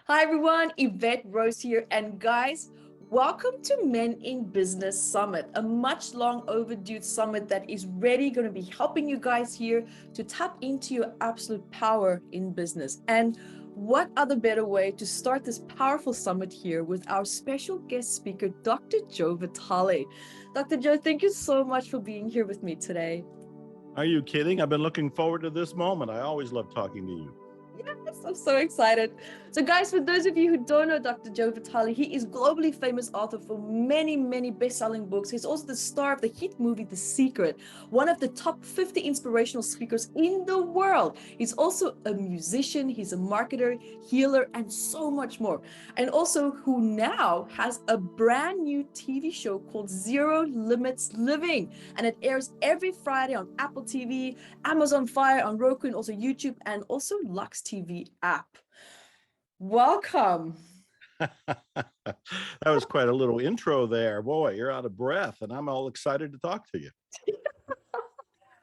Hi everyone, Evette Rose here, and guys, welcome to Men in Business Summit, a much long overdue summit that is really going to be helping you guys here to tap into your absolute power in business. And what other better way to start this powerful summit here with our special guest speaker, Dr. Joe Vitale. Dr. Joe, thank you so much for being here with me today. Are you kidding? I've been looking forward to this moment. I always love talking to you. Yes, I'm so excited. So guys, for those of you who don't know Dr. Joe Vitale, he is globally famous author for many best-selling books. He's also the star of the hit movie The Secret, one of the top 50 inspirational speakers in the world. He's also a musician, he's a marketer, healer, and so much more. And also who now has a brand new TV show called Zero Limits Living. And it airs every Friday on Apple TV, Amazon Fire, on Roku, and also YouTube, and also Lux TV app. Welcome. That was quite a little intro there. Boy, you're out of breath, and I'm all excited to talk to you.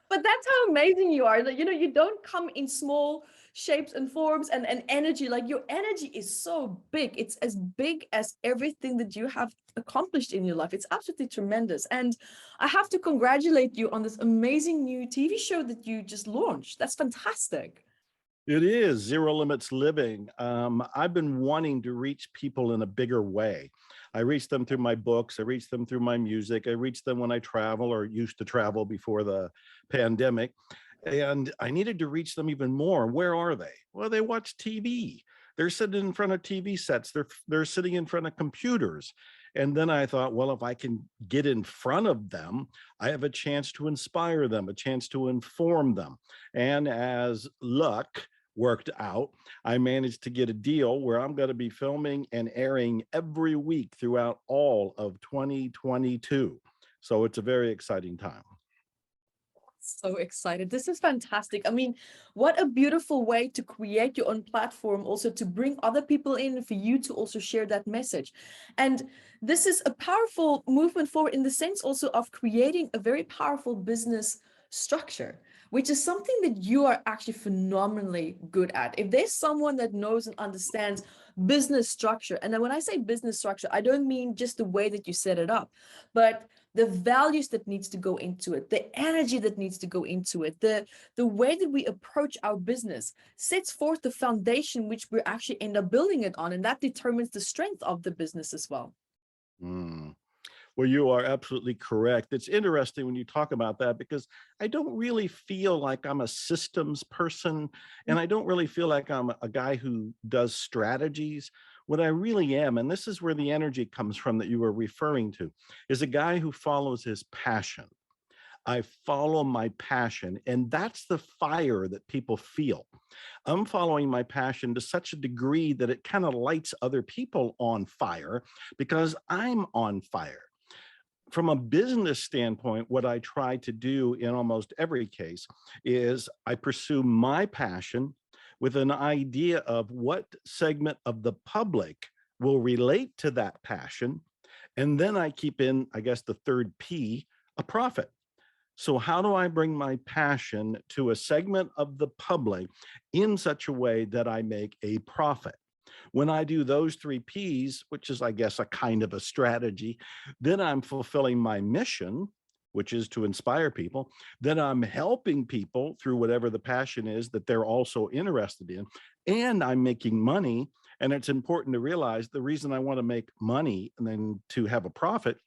But that's how amazing you are. That you don't come in small shapes and forms and energy. Like your energy is so big. It's as big as everything that you have accomplished in your life. It's absolutely tremendous. And I have to congratulate you on this amazing new TV show that you just launched. That's fantastic. It is Zero Limits Living. I've been wanting to reach people in a bigger way. I reach them through my books. I reach them through my music. I reach them when I travel or used to travel before the pandemic. And I needed to reach them even more. Where are they? Well, they watch TV. They're sitting in front of TV sets. They're sitting in front of computers. And then I thought, well, if I can get in front of them, I have a chance to inspire them, a chance to inform them. And as luck worked out, I managed to get a deal where I'm going to be filming and airing every week throughout all of 2022. So it's a very exciting time. So excited. This is fantastic. I mean, what a beautiful way to create your own platform, also to bring other people in for you to also share that message. And this is a powerful movement forward in the sense also of creating a very powerful business structure, which is something that you are actually phenomenally good at. If there's someone that knows and understands business structure, and then when I say business structure, I don't mean just the way that you set it up, but the values that needs to go into it, the energy that needs to go into it, the way that we approach our business sets forth the foundation which we actually end up building it on, and that determines the strength of the business as well. Mm. Well, you are absolutely correct. It's interesting when you talk about that because I don't really feel like I'm a systems person, and I don't really feel like I'm a guy who does strategies. What I really am, and this is where the energy comes from that you were referring to, is a guy who follows his passion. I follow my passion, and that's the fire that people feel. I'm following my passion to such a degree that it kind of lights other people on fire because I'm on fire. From a business standpoint, what I try to do in almost every case is I pursue my passion with an idea of what segment of the public will relate to that passion. And then I keep in, I guess, the third P, a profit. So how do I bring my passion to a segment of the public in such a way that I make a profit? When I do those three P's, which is, I guess, a kind of a strategy, then I'm fulfilling my mission, which is to inspire people. Then I'm helping people through whatever the passion is that they're also interested in. And I'm making money. And it's important to realize the reason I want to make money and then to have a profit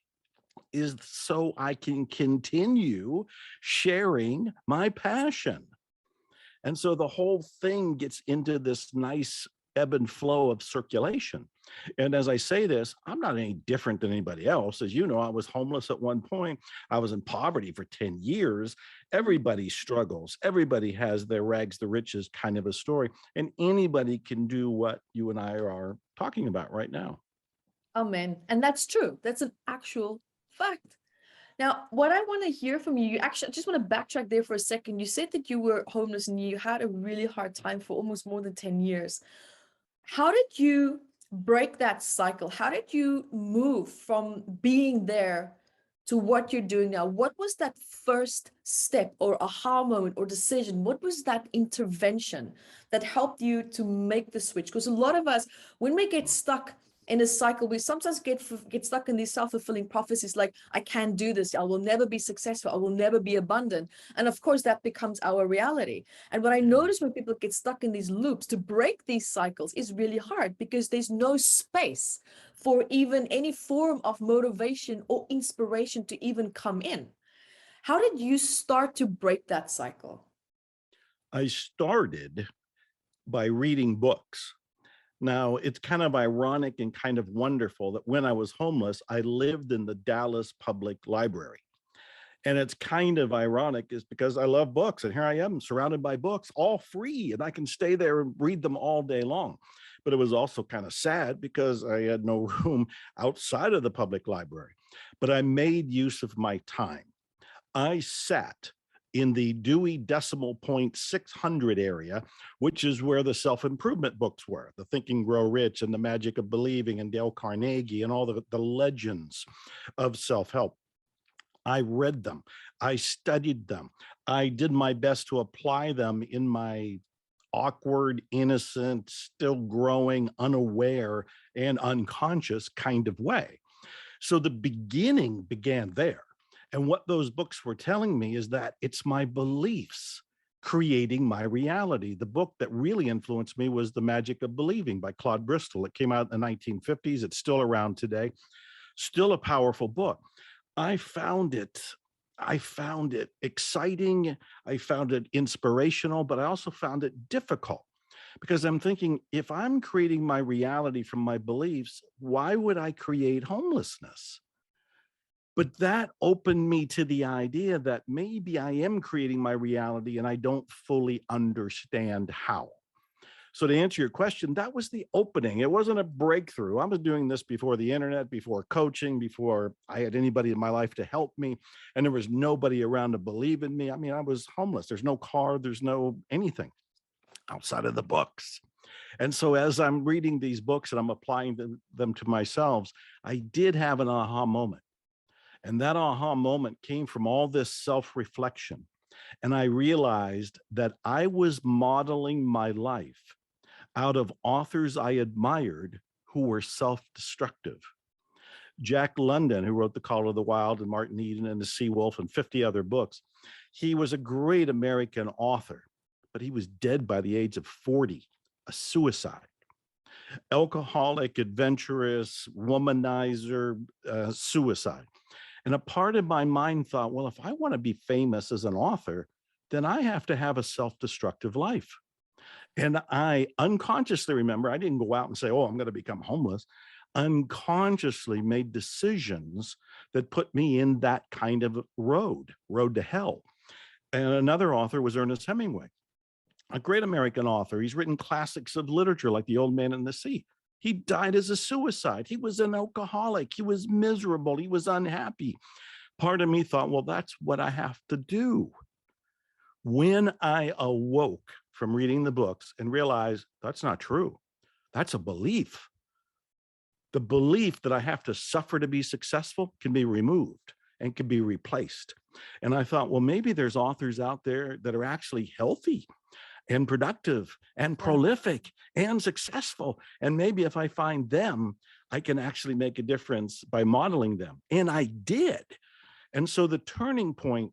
is so I can continue sharing my passion. And so the whole thing gets into this nice ebb and flow of circulation. And as I say this, I'm not any different than anybody else. As you know, I was homeless at one point. I was in poverty for 10 years. Everybody struggles. Everybody has their rags to riches kind of a story. And anybody can do what you and I are talking about right now. Amen. And that's true. That's an actual fact. Now, what I want to hear from you, actually, I just want to backtrack there for a second. You said that you were homeless and you had a really hard time for almost more than 10 years. How did you break that cycle? How did you move from being there to what you're doing now, what was that first step or aha moment or decision? What was that intervention that helped you to make the switch? Because a lot of us, when we get stuck in a cycle, we sometimes get stuck in these self-fulfilling prophecies like, I can't do this, I will never be successful, I will never be abundant. And of course, that becomes our reality. And what I notice when people get stuck in these loops, to break these cycles is really hard, because there's no space for even any form of motivation or inspiration to even come in. How did you start to break that cycle? I started by reading books. Now, it's kind of ironic and kind of wonderful that when I was homeless, I lived in the Dallas Public Library. And it's kind of ironic is because I love books, and here I am surrounded by books, all free, and I can stay there and read them all day long. But it was also kind of sad because I had no room outside of the public library. But I made use of my time. I sat in the Dewey Decimal Point 600 area, which is where the self-improvement books were, the Think and Grow Rich and The Magic of Believing and Dale Carnegie and all the legends of self-help. I read them, I studied them, I did my best to apply them in my awkward, innocent, still growing, unaware, and unconscious kind of way. So the beginning began there. And what those books were telling me is that it's my beliefs creating my reality. The book that really influenced me was The Magic of Believing by Claude Bristol. It came out in the 1950s. It's still around today. Still a powerful book. I found it exciting. I found it inspirational, but I also found it difficult, because I'm thinking, if I'm creating my reality from my beliefs, why would I create homelessness? But that opened me to the idea that maybe I am creating my reality and I don't fully understand how. So to answer your question, that was the opening. It wasn't a breakthrough. I was doing this before the internet, before coaching, before I had anybody in my life to help me. And there was nobody around to believe in me. I mean, I was homeless. There's no car, there's no anything outside of the books. And so as I'm reading these books and I'm applying them to myself, I did have an aha moment. And that aha moment came from all this self-reflection. And I realized that I was modeling my life out of authors I admired who were self-destructive. Jack London, who wrote The Call of the Wild and Martin Eden and The Sea Wolf and 50 other books, he was a great American author, but he was dead by the age of 40, a suicide. Alcoholic, adventurous, womanizer, suicide. And a part of my mind thought, well, if I want to be famous as an author, then I have to have a self-destructive life. And I unconsciously remember, I didn't go out and say, oh, I'm going to become homeless. Unconsciously made decisions that put me in that kind of road to hell. And another author was Ernest Hemingway, a great American author. He's written classics of literature like The Old Man and the Sea. He died as a suicide. He was an alcoholic. He was miserable. He was unhappy. Part of me thought, well, that's what I have to do. When I awoke from reading the books and realized that's not true, that's a belief. The belief that I have to suffer to be successful can be removed and can be replaced. And I thought, well, maybe there's authors out there that are actually healthy and productive and prolific and successful. And maybe if I find them, I can actually make a difference by modeling them. And I did. And so the turning point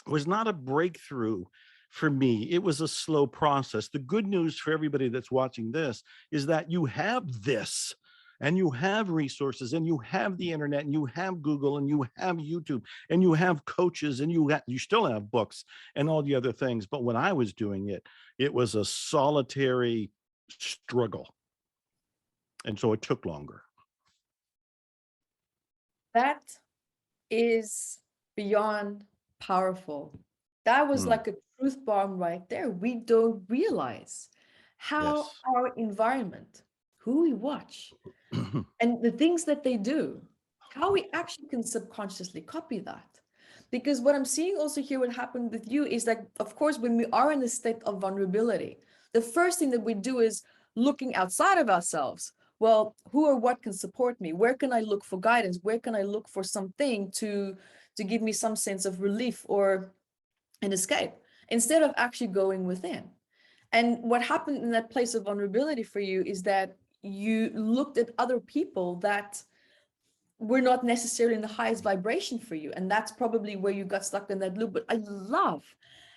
was not a breakthrough for me. It was a slow process. The good news for everybody that's watching this is that you have this, and you have resources, and you have the internet, and you have Google, and you have YouTube, and you have coaches, and you still have books and all the other things. But when I was doing it, it was a solitary struggle. And so it took longer. That is beyond powerful. That was like a truth bomb right there. We don't realize how our environment, who we watch, and the things that they do, how we actually can subconsciously copy that. Because what I'm seeing also here, what happened with you is that, of course, when we are in a state of vulnerability, the first thing that we do is looking outside of ourselves. well, who or what can support me? Where can I look for guidance? Where can I look for something to give me some sense of relief or an escape, instead of actually going within? And what happened in that place of vulnerability for you is that you looked at other people that were not necessarily in the highest vibration for you. And that's probably where you got stuck in that loop. But I love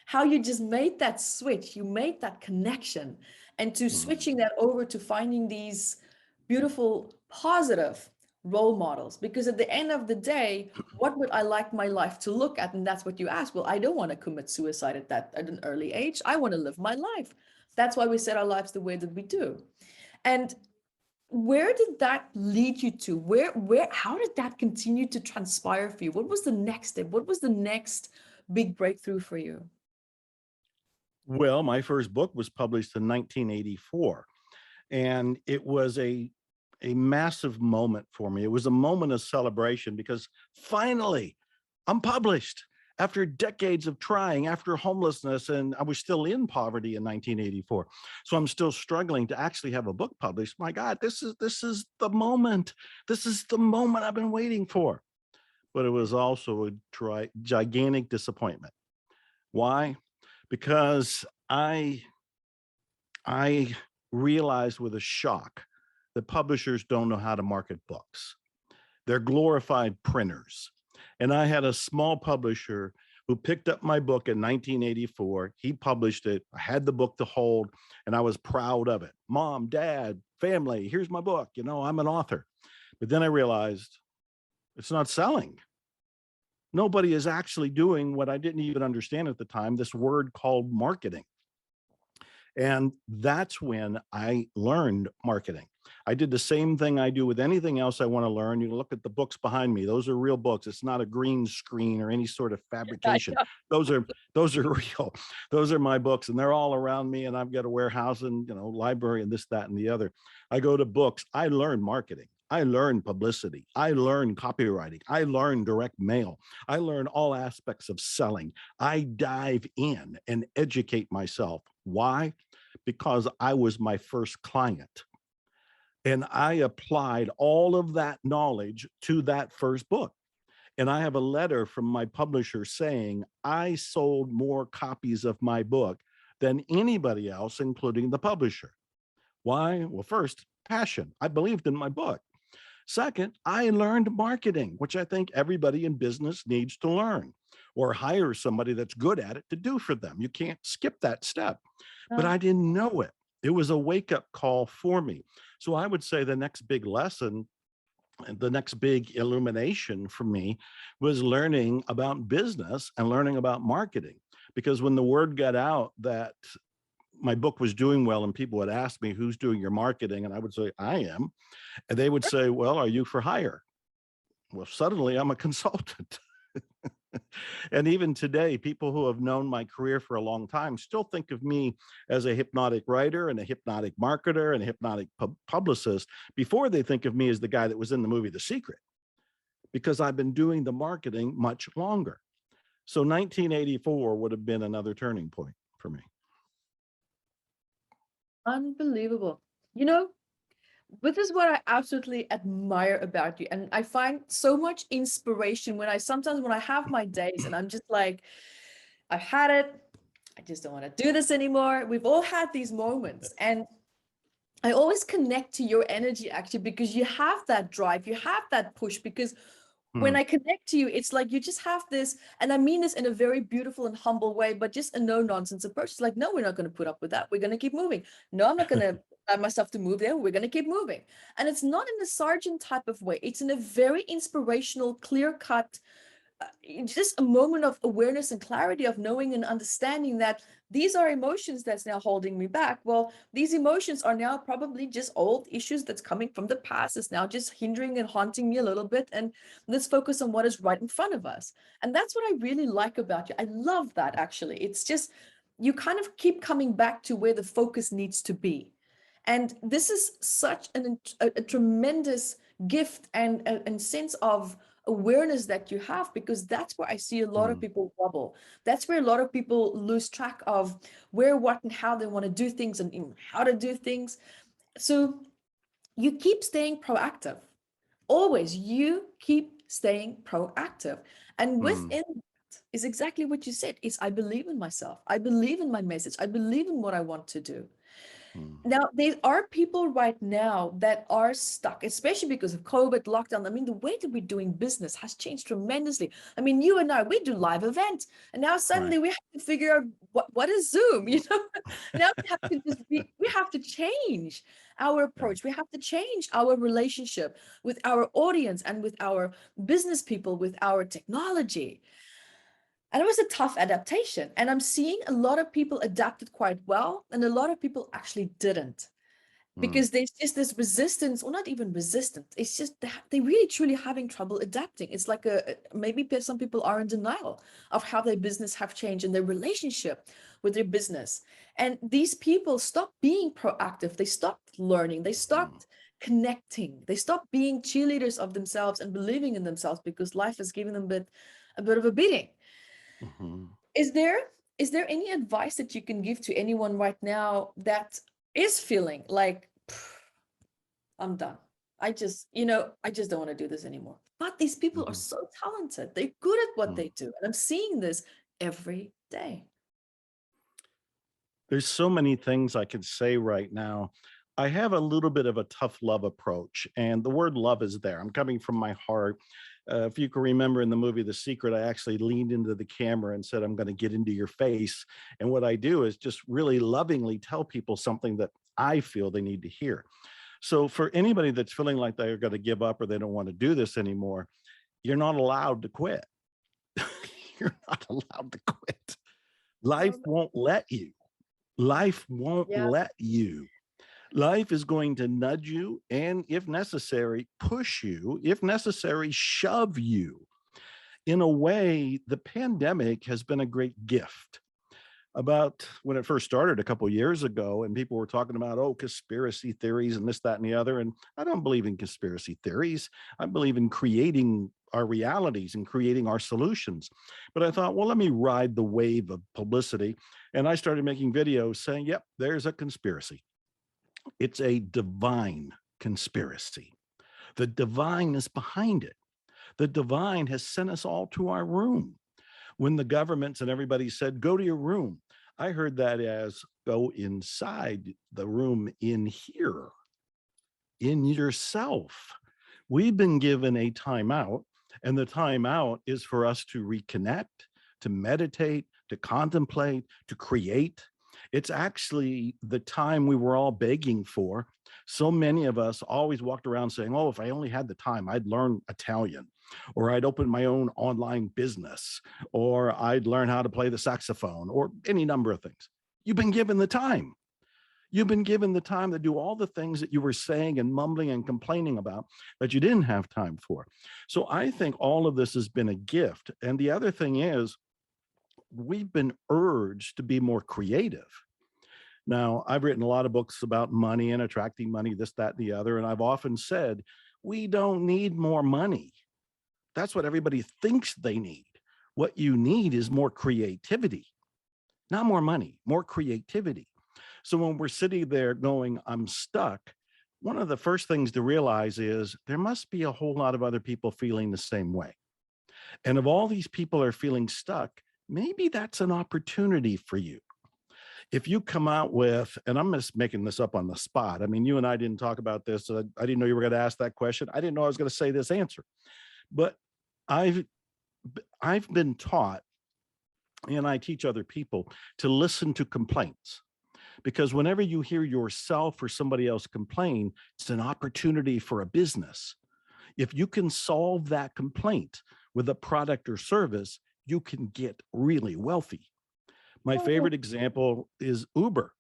how you just made that switch. You made that connection, and to switching that over to finding these beautiful, positive role models. Because at the end of the day, what would I like my life to look at? And that's what you asked. Well, I don't want to commit suicide at an early age. I want to live my life. That's why we set our lives the way that we do. And where did that lead you to? How did that continue to transpire for you? What was the next step? What was the next big breakthrough for you? Well, my first book was published in 1984, and it was a massive moment for me. It was a moment of celebration because finally I'm published after decades of trying, after homelessness, and I was still in poverty in 1984. So I'm still struggling to actually have a book published. My God, this is the moment. This is the moment I've been waiting for. But it was also a gigantic disappointment. Why? Because I realized with a shock that publishers don't know how to market books. They're glorified printers. And I had a small publisher who picked up my book in 1984. He published it. I had the book to hold, and I was proud of it. Mom, dad, family, here's my book. You know, I'm an author. But then I realized it's not selling. Nobody is actually doing what I didn't even understand at the time, this word called marketing. And that's when I learned marketing. I did the same thing I do with anything else I want to learn. You look at the books behind me. Those are real books. It's not a green screen or any sort of fabrication. Those are real. Those are my books, and they're all around me, and I've got a warehouse and, you know, library and this, that, and the other. I go to books. I learn marketing. I learn publicity. I learn copywriting. I learn direct mail. I learn all aspects of selling. I dive in and educate myself. Why? Because I was my first client. And I applied all of that knowledge to that first book. And I have a letter from my publisher saying I sold more copies of my book than anybody else, including the publisher. Why? Well, first, passion. I believed in my book. Second, I learned marketing, which I think everybody in business needs to learn, or hire somebody that's good at it to do for them. You can't skip that step. But I didn't know it. It was a wake-up call for me. So I would say the next big lesson and the next big illumination for me was learning about business and learning about marketing. Because when the word got out that my book was doing well and people would ask me, who's doing your marketing? And I would say, I am. And they would say, well, are you for hire? Well, suddenly I'm a consultant. And even today, people who have known my career for a long time still think of me as a hypnotic writer and a hypnotic marketer and a hypnotic publicist before they think of me as the guy that was in the movie The Secret, because I've been doing the marketing much longer. So 1984 would have been another turning point for me. Unbelievable. You know, this is what I absolutely admire about you. And I find so much inspiration when I have my days and I'm just like, I've had it. I just don't want to do this anymore. We've all had these moments. And I always connect to your energy actually, because you have that drive, you have that push, because when I connect to you, it's like you just have this, and I mean this in a very beautiful and humble way, but just a no nonsense approach. It's like, no, we're not going to put up with that. We're going to keep moving. No, I'm not going to allow myself to move there. We're going to keep moving. And it's not in a sergeant type of way. It's in a very inspirational, clear cut, just a moment of awareness and clarity of knowing and understanding that these are emotions that's now holding me back. Well, these emotions are now probably just old issues that's coming from the past. It's now just hindering and haunting me a little bit. And let's focus on what is right in front of us. And that's what I really like about you. I love that, actually. It's just, you kind of keep coming back to where the focus needs to be. And this is such a tremendous gift and sense of awareness that you have, because that's where I see a lot of people wobble. That's where a lot of people lose track of where, what, and how they want to do things and how to do things. So you keep staying proactive. Always, you keep staying proactive. And Mm, within that is exactly what you said, is I believe in myself. I believe in my message. I believe in what I want to do. mm, Now, there are people right now that are stuck, especially because of COVID lockdown. I mean, the way that we're doing business has changed tremendously. I mean, you and I, we do live events, and now right. suddenly we have to figure out what is Zoom, you know? Now we have to we have to change our Yeah. approach. We have to change our relationship with our audience and with our business people, with our technology. And it was a tough adaptation. And I'm seeing a lot of people adapted quite well, and a lot of people actually didn't, Mm, because there's just this resistance, or not even resistance. It's just they really truly having trouble adapting. It's like maybe some people are in denial of how their business have changed and their relationship with their business. And these people stop being proactive. They stopped learning. They mhm, stopped connecting. They stopped being cheerleaders of themselves and believing in themselves because life has given them a bit of a beating. mhm. Is there is there any advice that you can give to anyone right now that is feeling like, I'm done. I just don't want to do this anymore. But these people are Mhm. so talented. They're good at what Mm. they do. And I'm seeing this every day. There's so many things I could say right now. I have a little bit of a tough love approach, and the word love is there. I'm coming from my heart. If you can remember in the movie The Secret, I actually leaned into the camera and said, I'm going to get into your face. And what I do is just really lovingly tell people something that I feel they need to hear. So, for anybody that's feeling like they're going to give up or they don't want to do this anymore, you're not allowed to quit. You're not allowed to quit. Life Love it. won't let you. Life won't Yeah. let you. Life is going to nudge you and, if necessary, push you, if necessary, shove you. In a way, the pandemic has been a great gift. About when it first started a couple of years ago, and people were talking about, oh, conspiracy theories and this, that, and the other. And I don't believe in conspiracy theories. I believe in creating our realities and creating our solutions. But I thought, well, let me ride the wave of publicity. And I started making videos saying, yep, there's a conspiracy. It's a divine conspiracy. The divine is behind it. The divine has sent us all to our room. When the governments and everybody said, go to your room, I heard that as go inside the room in here, in yourself. We've been given a timeout, and the timeout is for us to reconnect, to meditate, to contemplate, to create. It's actually the time we were all begging for. So many of us always walked around saying, oh, if I only had the time, I'd learn Italian, or I'd open my own online business, or I'd learn how to play the saxophone, or any number of things. You've been given the time. You've been given the time to do all the things that you were saying and mumbling and complaining about that you didn't have time for. So I think all of this has been a gift. And the other thing is, we've been urged to be more creative. Now, I've written a lot of books about money and attracting money, this, that, the other. And I've often said, we don't need more money. That's what everybody thinks they need. What you need is more creativity, not more money, more creativity. So when we're sitting there going, I'm stuck, one of the first things to realize is there must be a whole lot of other people feeling the same way. And if all these people are feeling stuck, maybe that's an opportunity for you. If you come out with, and I'm just making this up on the spot. I mean, you and I didn't talk about this. So I didn't know you were going to ask that question. I didn't know I was going to say this answer, but I've I've been taught, and I teach other people to listen to complaints, because whenever you hear yourself or somebody else complain, it's an opportunity for a business. If you can solve that complaint with a product or service, you can get really wealthy. My Oh, favorite example is Uber.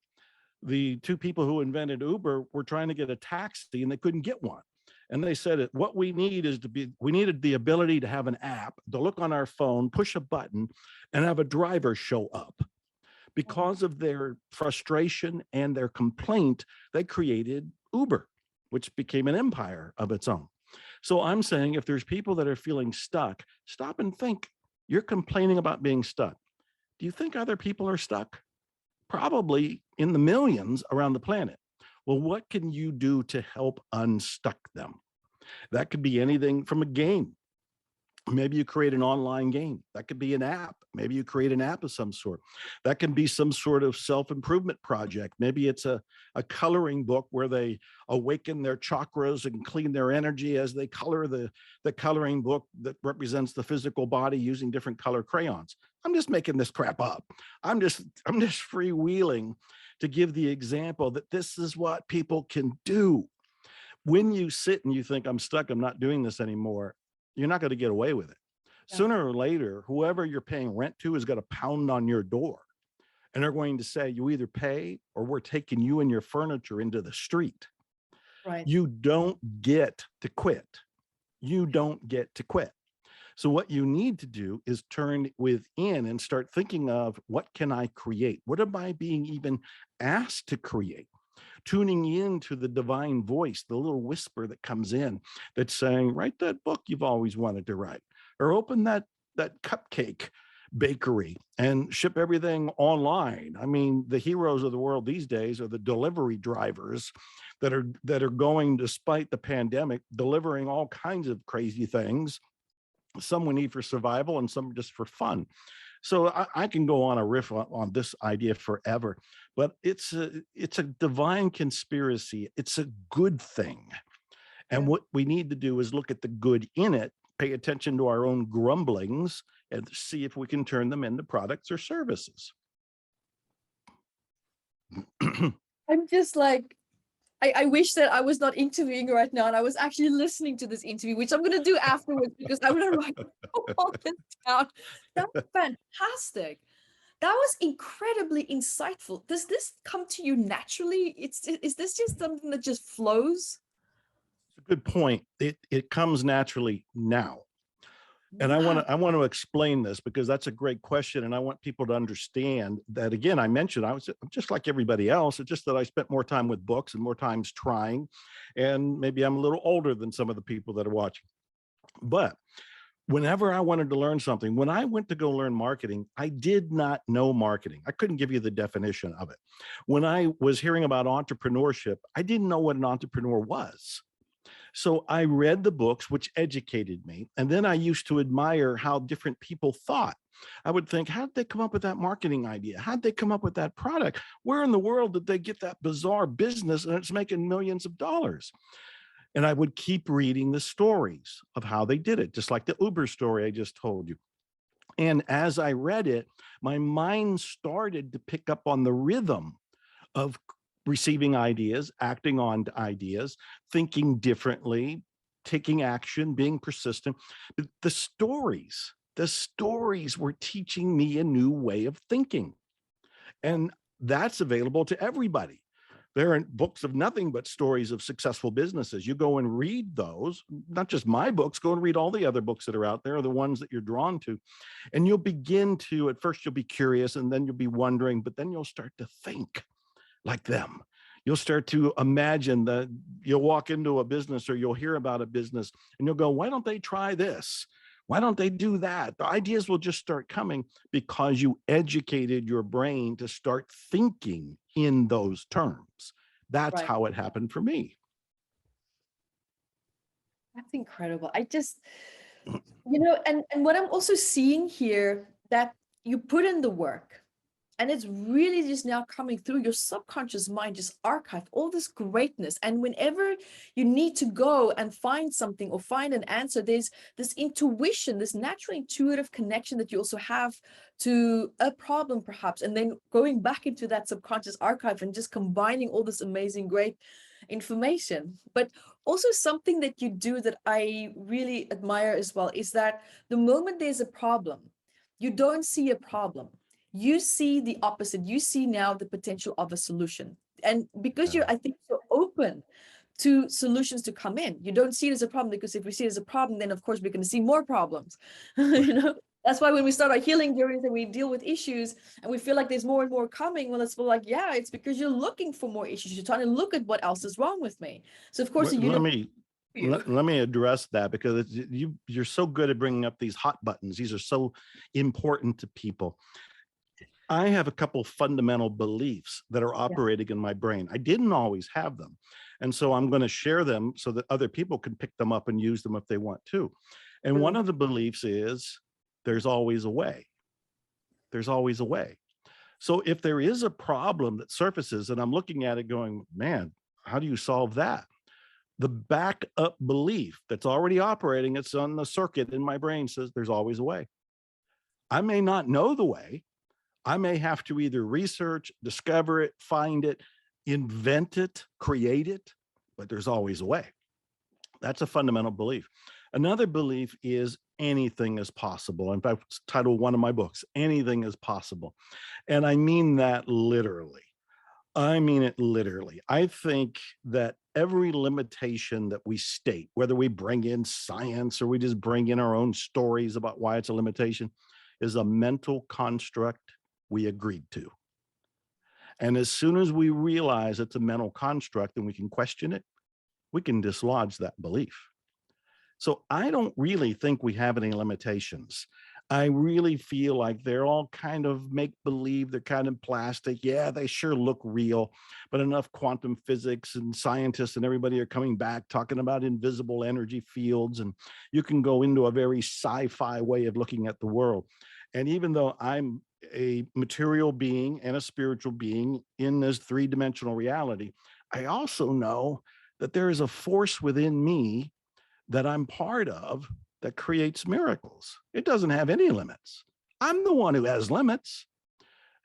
The two people who invented Uber were trying to get a taxi and they couldn't get one. And they said, what we need is we needed the ability to have an app, to look on our phone, push a button, and have a driver show up. Because of their frustration and their complaint, they created Uber, which became an empire of its own. So I'm saying, if there's people that are feeling stuck, stop and think. You're complaining about being stuck. Do you think other people are stuck? Probably in the millions around the planet. Well, what can you do to help unstuck them? That could be anything from a game. Maybe you create an online game. That could be an app. Maybe you create an app of some sort. That can be some sort of self-improvement project. Maybe it's a coloring book where they awaken their chakras and clean their energy as they color the coloring book that represents the physical body using different color crayons. I'm just making this crap up. I'm just freewheeling to give the example that this is what people can do. When you sit and you think, I'm stuck, I'm not doing this anymore, you're not going to get away with it. Yeah. Sooner or later, whoever you're paying rent to is going to pound on your door, and they're going to say, you either pay or we're taking you and your furniture into the street. Right. You don't get to quit. You don't get to quit. So what you need to do is turn within and start thinking of, what can I create? What am I being even asked to create? Tuning into the divine voice, the little whisper that comes in that's saying, write that book you've always wanted to write, or open that cupcake bakery and ship everything online. I mean, the heroes of the world these days are the delivery drivers that are going, despite the pandemic, delivering all kinds of crazy things. Some we need for survival and some just for fun. So I can go on a riff on this idea forever, but it's a divine conspiracy. It's a good thing. And Yeah. what we need to do is look at the good in it, pay attention to our own grumblings, and see if we can turn them into products or services. I'm just like, I wish that I was not interviewing right now and I was actually listening to this interview, which I'm going to do afterwards because I'm going to write all this down. That was fantastic. That was incredibly insightful. Does this come to you naturally? Is this just something that just flows? It's a good point. It comes naturally now. And I want to explain this because that's a great question. And I want people to understand that, again, I mentioned I'm just like everybody else. It's just that I spent more time with books and more times trying. And maybe I'm a little older than some of the people that are watching. But whenever I wanted to learn something, when I went to go learn marketing, I did not know marketing. I couldn't give you the definition of it. When I was hearing about entrepreneurship, I didn't know what an entrepreneur was. So I read the books, which educated me. And then I used to admire how different people thought. I would think, how did they come up with that marketing idea? How did they come up with that product? Where in the world did they get that bizarre business and it's making millions of dollars? And I would keep reading the stories of how they did it, just like the Uber story I just told you. And as I read it, my mind started to pick up on the rhythm of receiving ideas, acting on ideas, thinking differently, taking action, being persistent. But the stories were teaching me a new way of thinking. And that's available to everybody. There are books of nothing but stories of successful businesses. You go and read those, not just my books, go and read all the other books that are out there, the ones that you're drawn to. And you'll begin to, at first you'll be curious and then you'll be wondering, but then you'll start to think like them. You'll start to imagine that you'll walk into a business or you'll hear about a business and you'll go, why don't they try this? Why don't they do that? The ideas will just start coming because you educated your brain to start thinking in those terms. That's Right. how it happened for me. That's incredible. I just, and what I'm also seeing here, that you put in the work. And it's really just now coming through your subconscious mind, just archived all this greatness. And whenever you need to go and find something or find an answer, there's this intuition, this natural intuitive connection that you also have to a problem, perhaps. And then going back into that subconscious archive and just combining all this amazing, great information. But also something that you do that I really admire as well is that the moment there's a problem, you don't see a problem. You see the opposite. You see now the potential of a solution. And because you're, I think, so open to solutions to come in, you don't see it as a problem, because if we see it as a problem, then of course we're going to see more problems. That's why when we start our healing journeys and we deal with issues and we feel like there's more and more coming, well, it's like, yeah, it's because you're looking for more issues. You're trying to look at what else is wrong with me. So of course, Let me address that, because you're so good at bringing up these hot buttons. These are so important to people. I have a couple fundamental beliefs that are operating in my brain. I didn't always have them. And so I'm going to share them so that other people can pick them up and use them if they want to. And one of the beliefs is there's always a way. There's always a way. So if there is a problem that surfaces and I'm looking at it going, man, how do you solve that? The backup belief that's already operating, it's on the circuit in my brain, says there's always a way. I may not know the way. I may have to either research, discover it, find it, invent it, create it, but there's always a way. That's a fundamental belief. Another belief is anything is possible. In fact, it's title one of my books, Anything is Possible. And I mean that literally. I mean it literally. I think that every limitation that we state, whether we bring in science or we just bring in our own stories about why it's a limitation, is a mental construct we agreed to. And as soon as we realize it's a mental construct and we can question it, we can dislodge that belief. So I don't really think we have any limitations. I really feel like they're all kind of make believe, they're kind of plastic. Yeah, they sure look real, but enough quantum physics and scientists and everybody are coming back talking about invisible energy fields. And you can go into a very sci-fi way of looking at the world. And even though I'm a material being and a spiritual being in this three-dimensional reality, I also know that there is a force within me that I'm part of that creates miracles. It doesn't have any limits. I'm the one who has limits.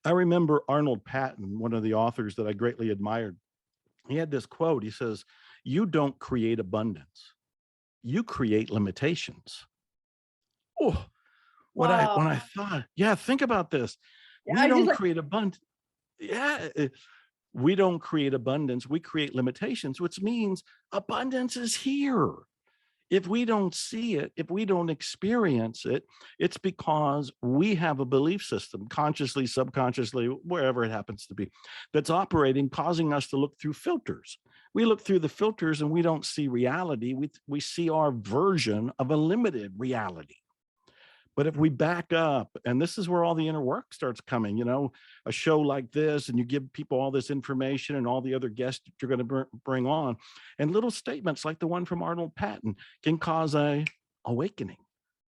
I remember Arnold Patton, one of the authors that I greatly admired. He had this quote. He says, "You don't create abundance. You create limitations." Oh, when I thought, yeah, think about this. We don't create abundance. Yeah, we don't create abundance. We create limitations, which means abundance is here. If we don't see it, if we don't experience it, it's because we have a belief system, consciously, subconsciously, wherever it happens to be, that's operating, causing us to look through filters. We look through the filters and we don't see reality. We see our version of a limited reality. But if we back up, and this is where all the inner work starts coming, you know, a show like this, and you give people all this information and all the other guests that you're going to bring on, and little statements like the one from Arnold Patton can cause a awakening.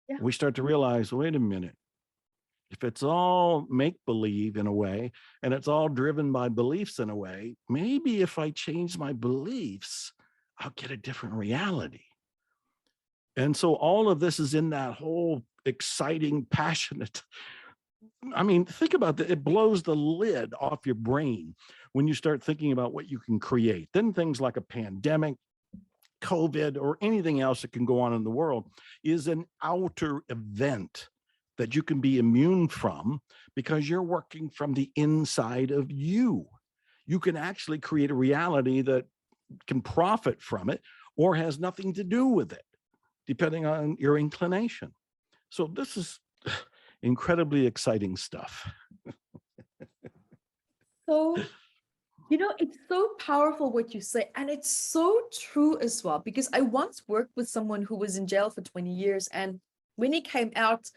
Yeah. We start to realize, wait a minute, if it's all make-believe in a way, and it's all driven by beliefs in a way, maybe if I change my beliefs, I'll get a different reality. And so all of this is in that whole exciting, passionate. I mean, think about that. It blows the lid off your brain when you start thinking about what you can create. Then things like a pandemic, COVID, or anything else that can go on in the world is an outer event that you can be immune from because you're working from the inside of you. You can actually create a reality that can profit from it or has nothing to do with it, depending on your inclination. So this is incredibly exciting stuff. So, you know, it's so powerful what you say, and it's so true as well, because I once worked with someone who was in jail for 20 years. And when he came out,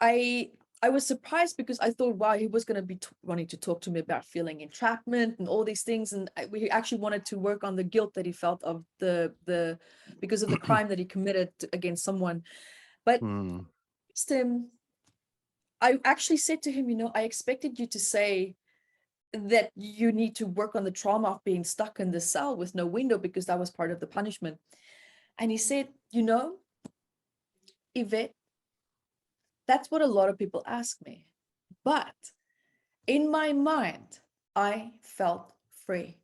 I was surprised because I thought, wow, he was going to be wanting to talk to me about feeling entrapment and all these things. And we actually wanted to work on the guilt that he felt of because of the crime that he committed against someone. But I actually said to him, you know, I expected you to say that you need to work on the trauma of being stuck in the cell with no window because that was part of the punishment. And he said, you know, Evette, that's what a lot of people ask me. But in my mind, I felt free.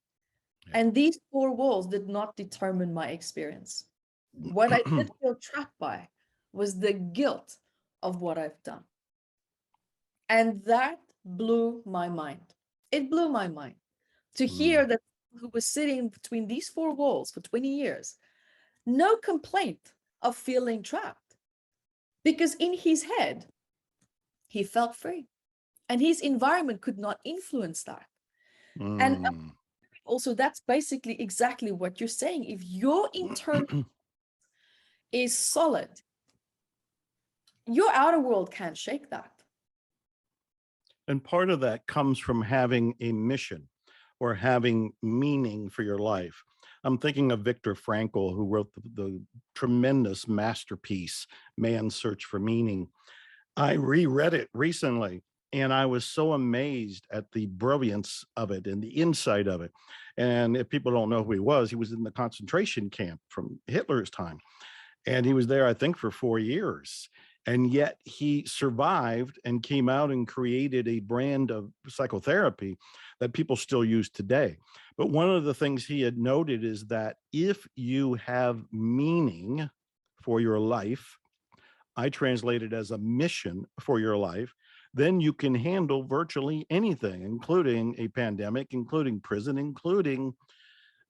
Yeah. And these four walls did not determine my experience. What I did feel trapped by was the guilt of what I've done. And that blew my mind. It blew my mind to hear that who was sitting between these four walls for 20 years, no complaint of feeling trapped, because in his head, he felt free and his environment could not influence that. And also, that's basically exactly what you're saying. If your internal is solid, your outer world can't shake that. And part of that comes from having a mission or having meaning for your life. I'm thinking of Viktor Frankl, who wrote the tremendous masterpiece, Man's Search for Meaning. I reread it recently, and I was so amazed at the brilliance of it and the insight of it. And if people don't know who he was in the concentration camp from Hitler's time. And he was there, I think, for 4 years. And yet he survived and came out and created a brand of psychotherapy that people still use today. But one of the things he had noted is that if you have meaning for your life, I translate it as a mission for your life, then you can handle virtually anything, including a pandemic, including prison, including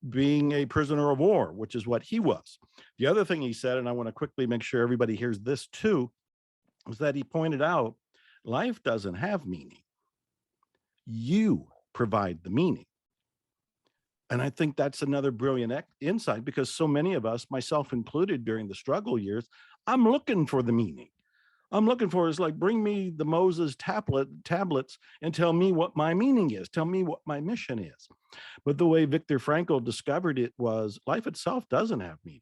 being a prisoner of war, which is what he was. The other thing he said, and I want to quickly make sure everybody hears this too, was that he pointed out life doesn't have meaning. You provide the meaning. And I think that's another brilliant insight, because so many of us, myself included, during the struggle years, I'm looking for the meaning. I'm looking for is like, bring me the Moses tablets and tell me what my meaning is. Tell me what my mission is. But the way Viktor Frankl discovered it was life itself doesn't have meaning.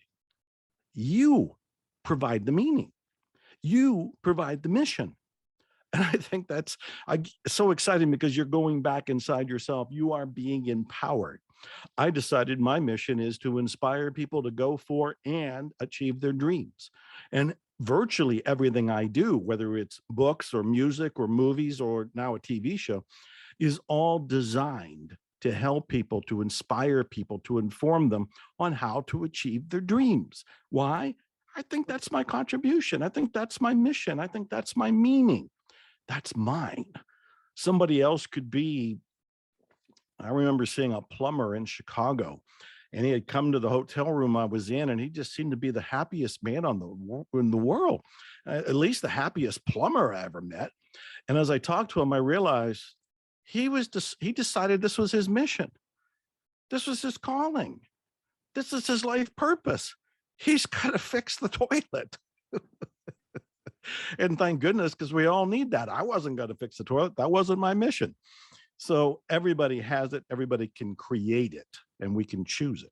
You provide the meaning. You provide the mission. And I think that's so exciting, because you're going back inside yourself. You are being empowered. I decided my mission is to inspire people to go for and achieve their dreams. And virtually everything I do, whether it's books or music or movies or now a TV show, is all designed to help people, to inspire people, to inform them on how to achieve their dreams. Why? I think that's my contribution. I think that's my mission. I think that's my meaning. That's mine. Somebody else could be, I remember seeing a plumber in Chicago, and he had come to the hotel room I was in, and he just seemed to be the happiest man in the world, at least the happiest plumber I ever met. And as I talked to him, I realized he decided this was his mission. This was his calling. This is his life purpose. He's got to fix the toilet. And thank goodness, because we all need that. I wasn't going to fix the toilet. That wasn't my mission. So everybody has it. Everybody can create it, and we can choose it.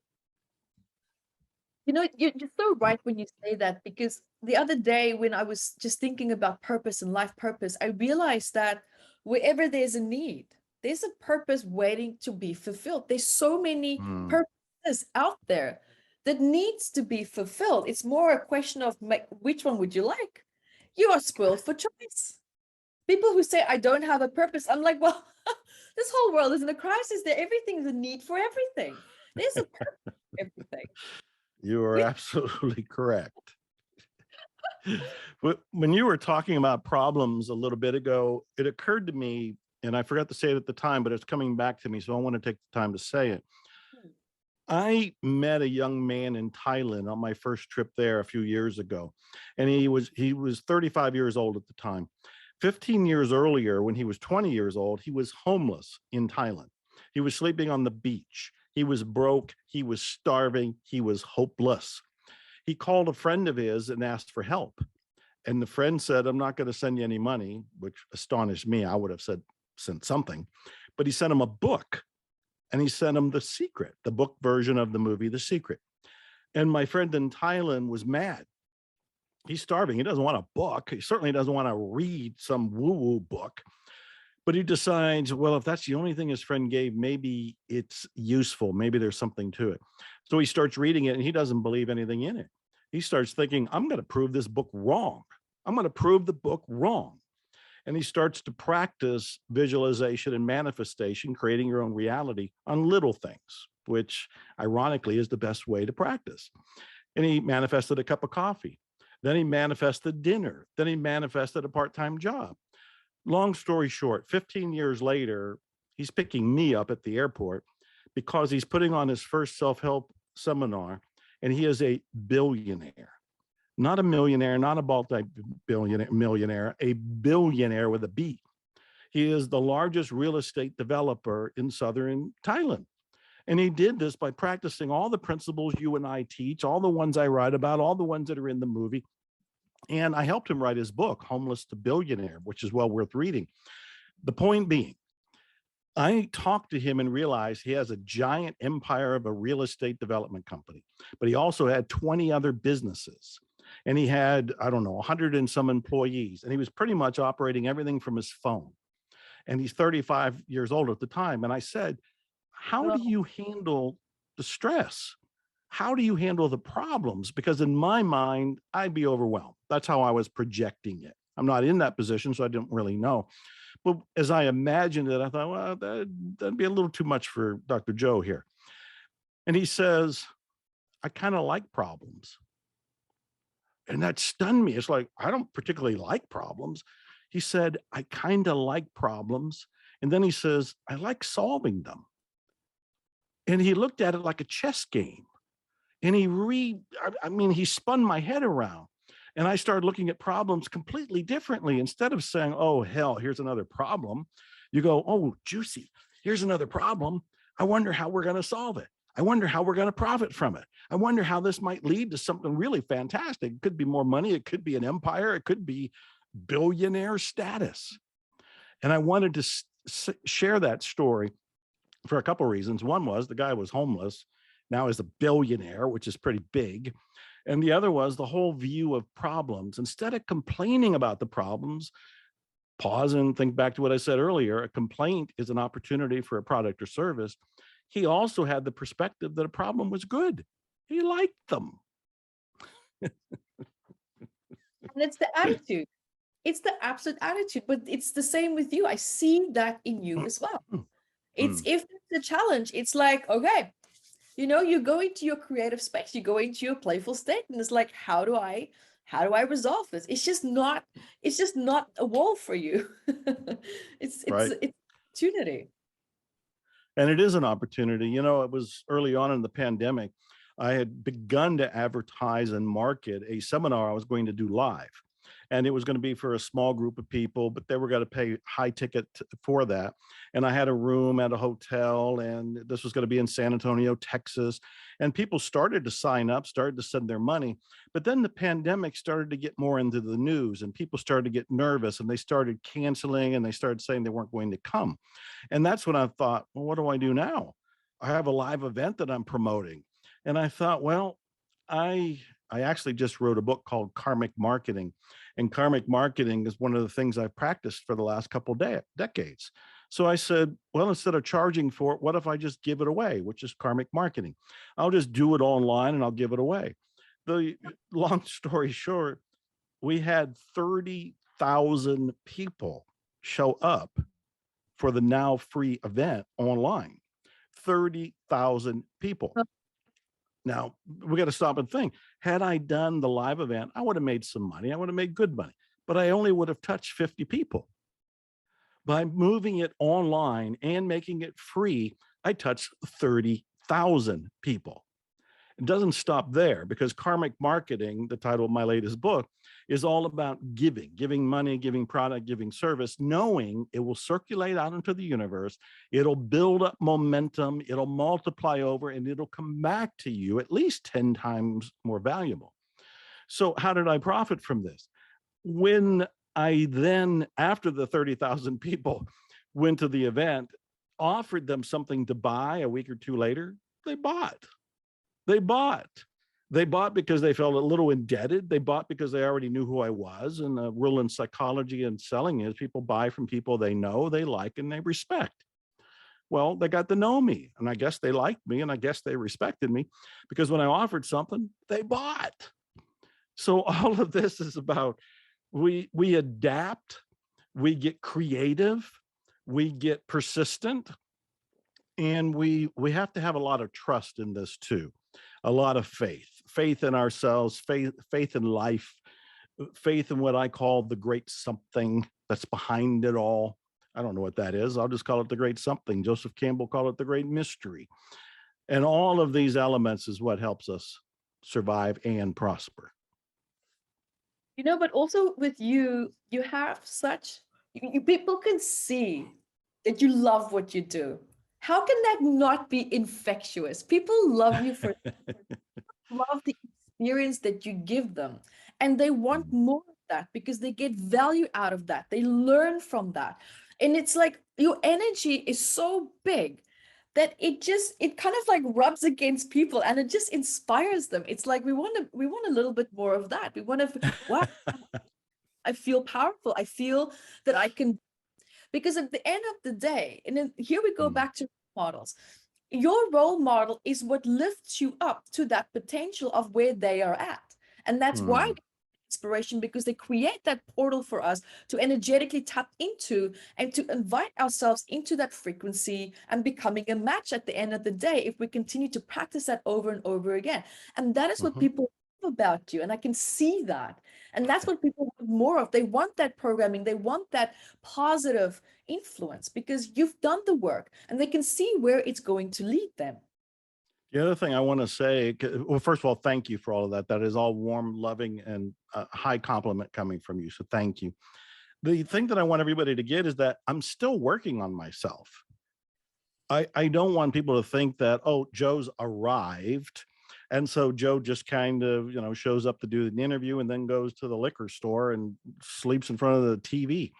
You know, you're so right when you say that, because the other day when I was just thinking about purpose and life purpose, I realized that wherever there's a need, there's a purpose waiting to be fulfilled. There's so many purposes out there that needs to be fulfilled. It's more a question of which one would you like? You are spoiled for choice. People who say, I don't have a purpose, I'm like, well, this whole world is in a crisis. Everything's a need for everything. There's a purpose for everything. You are absolutely correct. When you were talking about problems a little bit ago, it occurred to me, and I forgot to say it at the time, but it's coming back to me, so I want to take the time to say it. I met a young man in Thailand on my first trip there a few years ago, and he was 35 years old at the time. 15 years earlier, when he was 20 years old, he was homeless in Thailand. He was sleeping on the beach. He was broke. He was starving. He was hopeless. He called a friend of his and asked for help. And the friend said, I'm not going to send you any money, which astonished me. I would have sent something, but he sent him a book. And he sent him The Secret, the book version of the movie, The Secret. And my friend in Thailand was mad. He's starving. He doesn't want a book. He certainly doesn't want to read some woo-woo book. But he decides, well, if that's the only thing his friend gave, maybe it's useful. Maybe there's something to it. So he starts reading it, and he doesn't believe anything in it. He starts thinking, I'm going to prove this book wrong. I'm going to prove the book wrong. And he starts to practice visualization and manifestation, creating your own reality on little things, which ironically is the best way to practice. And he manifested a cup of coffee. Then he manifested dinner. Then he manifested a part-time job. Long story short, 15 years later, he's picking me up at the airport because he's putting on his first self-help seminar, and he is a billionaire. Not a millionaire, not a multi-millionaire, a billionaire with a B. He is the largest real estate developer in southern Thailand. And he did this by practicing all the principles you and I teach, all the ones I write about, all the ones that are in the movie. And I helped him write his book, Homeless to Billionaire, which is well worth reading. The point being, I talked to him and realized he has a giant empire of a real estate development company, but he also had 20 other businesses. And he had, I don't know, 100 and some employees. And he was pretty much operating everything from his phone. And he's 35 years old at the time. And I said, how do you handle the stress? How do you handle the problems? Because in my mind, I'd be overwhelmed. That's how I was projecting it. I'm not in that position, so I didn't really know. But as I imagined it, I thought, well, that'd be a little too much for Dr. Joe here. And he says, I kind of like problems. And that stunned me. It's like, I don't particularly like problems. He said, I kind of like problems. And then he says, I like solving them. And he looked at it like a chess game. And he spun my head around. And I started looking at problems completely differently. Instead of saying, oh, hell, here's another problem, you go, oh, juicy, here's another problem. I wonder how we're going to solve it. I wonder how we're going to profit from it. I wonder how this might lead to something really fantastic. It could be more money. It could be an empire. It could be billionaire status. And I wanted to share that story for a couple of reasons. One was the guy was homeless. Now is a billionaire, which is pretty big. And the other was the whole view of problems. Instead of complaining about the problems, pause and think back to what I said earlier. A complaint is an opportunity for a product or service. He also had the perspective that a problem was good. He liked them. And it's the attitude. It's the absolute attitude, but it's the same with you. I see that in you as well. It's if it's a challenge, it's like, okay, you go into your creative space, you go into your playful state, and it's like, how do I resolve this? It's just not a wall for you. it's right. It's opportunity. And it is an opportunity. It was early on in the pandemic. I had begun to advertise and market a seminar I was going to do live. And it was going to be for a small group of people, but they were going to pay high ticket for that. And I had a room at a hotel, and this was going to be in San Antonio, Texas. And people started to sign up, started to send their money. But then the pandemic started to get more into the news, and people started to get nervous, and they started canceling, and they started saying they weren't going to come. And that's when I thought, well, what do I do now? I have a live event that I'm promoting. And I thought, well, I actually just wrote a book called Karmic Marketing. And karmic marketing is one of the things I've practiced for the last couple of decades. So I said, well, instead of charging for it, what if I just give it away, which is karmic marketing? I'll just do it online and I'll give it away. The long story short, we had 30,000 people show up for the now free event online. 30,000 people. Now, we got to stop and think. Had I done the live event, I would have made some money. I would have made good money, but I only would have touched 50 people. By moving it online and making it free, I touched 30,000 people. It doesn't stop there, because karmic marketing, the title of my latest book, is all about giving money, giving product, giving service, knowing it will circulate out into the universe. It'll build up momentum, it'll multiply over, and it'll come back to you at least 10 times more valuable. So how did I profit from this? When I then, after the 30,000 people went to the event, offered them something to buy a week or two later, they bought. They bought because they felt a little indebted. They bought because they already knew who I was. And the rule in psychology and selling is people buy from people they know, they like, and they respect. Well, they got to know me, and I guess they liked me, and I guess they respected me, because when I offered something, they bought. So all of this is about we adapt, we get creative, we get persistent, and we have to have a lot of trust in this too. A lot of faith in ourselves, faith in life, faith in what I call the great something that's behind it all. I don't know what that is. I'll just call it the great something. Joseph Campbell called it the great mystery. And all of these elements is what helps us survive and prosper. But also with you have people can see that you love what you do. How can that not be infectious? People love you for love the experience that you give them, and they want more of that because they get value out of that. They learn from that. And it's like your energy is so big that it kind of like rubs against people and it just inspires them. It's like we want a little bit more of that. We want to, wow, I feel powerful. I feel that I can, because at the end of the day, and then here we go Mm, back to models. Your role model is what lifts you up to that potential of where they are at. And that's why mm, inspiration, because they create that portal for us to energetically tap into and to invite ourselves into that frequency and becoming a match at the end of the day if we continue to practice that over and over again. And that is what mhm. people love about you. And I can see that. And that's what people want more of. They want that programming, they want that positive influence because you've done the work and they can see where it's going to lead them. The other thing I want to say, well, first of all, thank you for all of that. That is all warm, loving, and a high compliment coming from you. So thank you. The thing that I want everybody to get is that I'm still working on myself. I don't want people to think that, oh, Joe's arrived. And so Joe just kind of, shows up to do an interview and then goes to the liquor store and sleeps in front of the TV.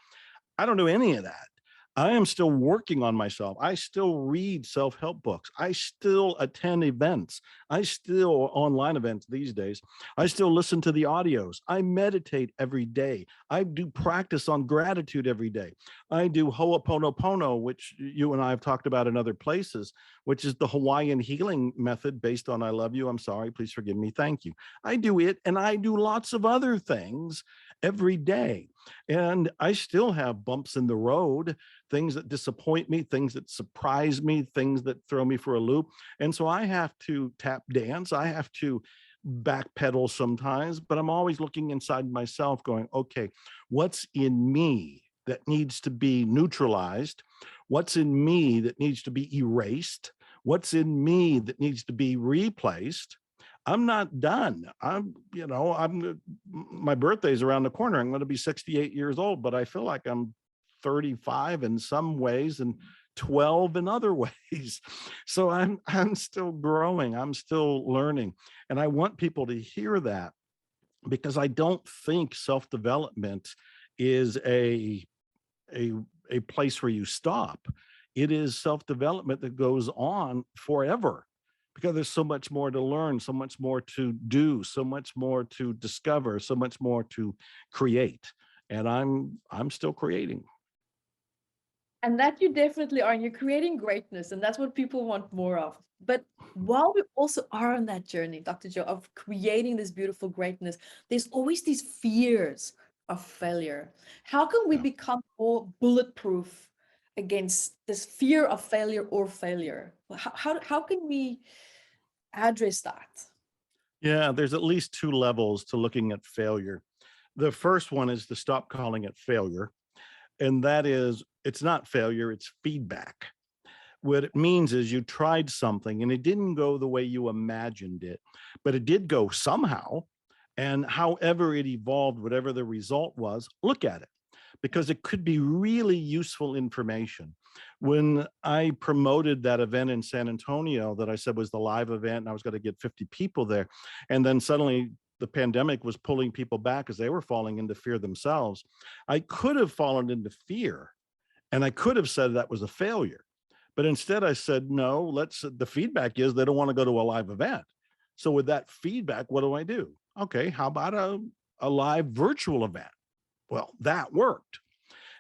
I don't do any of that. I am still working on myself. I still read self-help books. I still attend events. I still online events these days. I still listen to the audios. I meditate every day. I do practice on gratitude every day. I do Ho'oponopono, which you and I have talked about in other places, which is the Hawaiian healing method based on I love you, I'm sorry, please forgive me, thank you. I do it, and I do lots of other things every day. And I still have bumps in the road, things that disappoint me, things that surprise me, things that throw me for a loop. And so I have to tap dance. I have to backpedal sometimes, but I'm always looking inside myself going, okay, what's in me that needs to be neutralized? What's in me that needs to be erased? What's in me that needs to be replaced? I'm not done. My birthday's around the corner. I'm going to be 68 years old, but I feel like I'm 35 in some ways and 12 in other ways. So I'm still growing. I'm still learning. And I want people to hear that because I don't think self-development is a place where you stop. It is self-development that goes on forever because there's so much more to learn, so much more to do, so much more to discover, so much more to create. And I'm still creating. And that you definitely are. And you're creating greatness, and that's what people want more of. But while we also are on that journey, Dr. Joe, of creating this beautiful greatness, there's always these fears of failure. How can we Yeah. become more bulletproof against this fear of failure or failure? How can we address that? Yeah, there's at least two levels to looking at failure. The first one is to stop calling it failure. And that is, it's not failure, it's feedback. What it means is you tried something and it didn't go the way you imagined it, but it did go somehow. And however it evolved, whatever the result was, look at it because it could be really useful information. When I promoted that event in San Antonio that I said was the live event and I was going to get 50 people there, and then suddenly the pandemic was pulling people back because they were falling into fear themselves, I could have fallen into fear and I could have said that was a failure. But instead I said, no, the feedback is they don't want to go to a live event. So with that feedback, what do? Okay, how about a live virtual event? Well, that worked.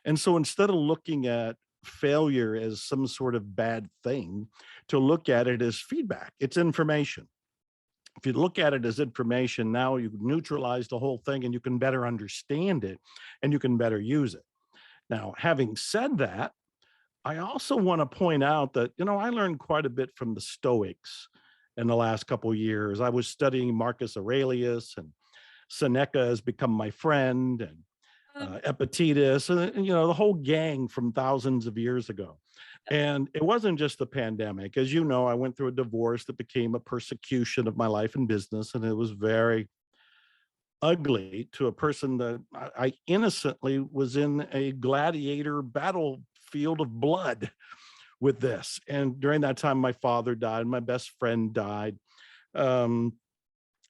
And so instead of looking at failure as some sort of bad thing, to look at it as feedback, it's information. If you look at it as information, now you neutralize the whole thing and you can better understand it and you can better use it. Now, having said that, I also want to point out that, I learned quite a bit from the Stoics in the last couple of years. I was studying Marcus Aurelius, and Seneca has become my friend, and Epictetus, and the whole gang from thousands of years ago. And it wasn't just the pandemic. As you know, I went through a divorce that became a persecution of my life and business, and it was very ugly to a person that I innocently was in a gladiator battlefield of blood with this. And during that time, my father died, my best friend died. Um,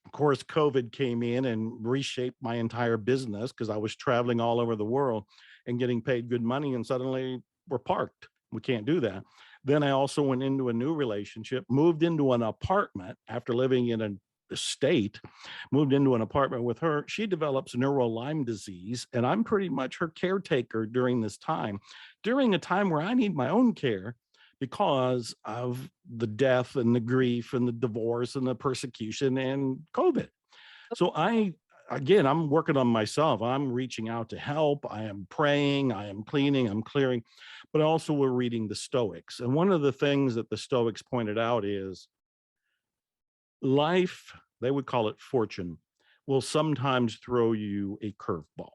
Of course, COVID came in and reshaped my entire business because I was traveling all over the world and getting paid good money, and suddenly we're parked. We can't do that. Then I also went into a new relationship, moved into an apartment after living in an estate, moved into an apartment with her. She develops neuro Lyme disease, and I'm pretty much her caretaker during this time, during a time where I need my own care because of the death and the grief and the divorce and the persecution and COVID. So again, I'm working on myself. I'm reaching out to help. I am praying, I am cleaning, I'm clearing, but also we're reading the Stoics. And one of the things that the Stoics pointed out is life, they would call it fortune, will sometimes throw you a curveball.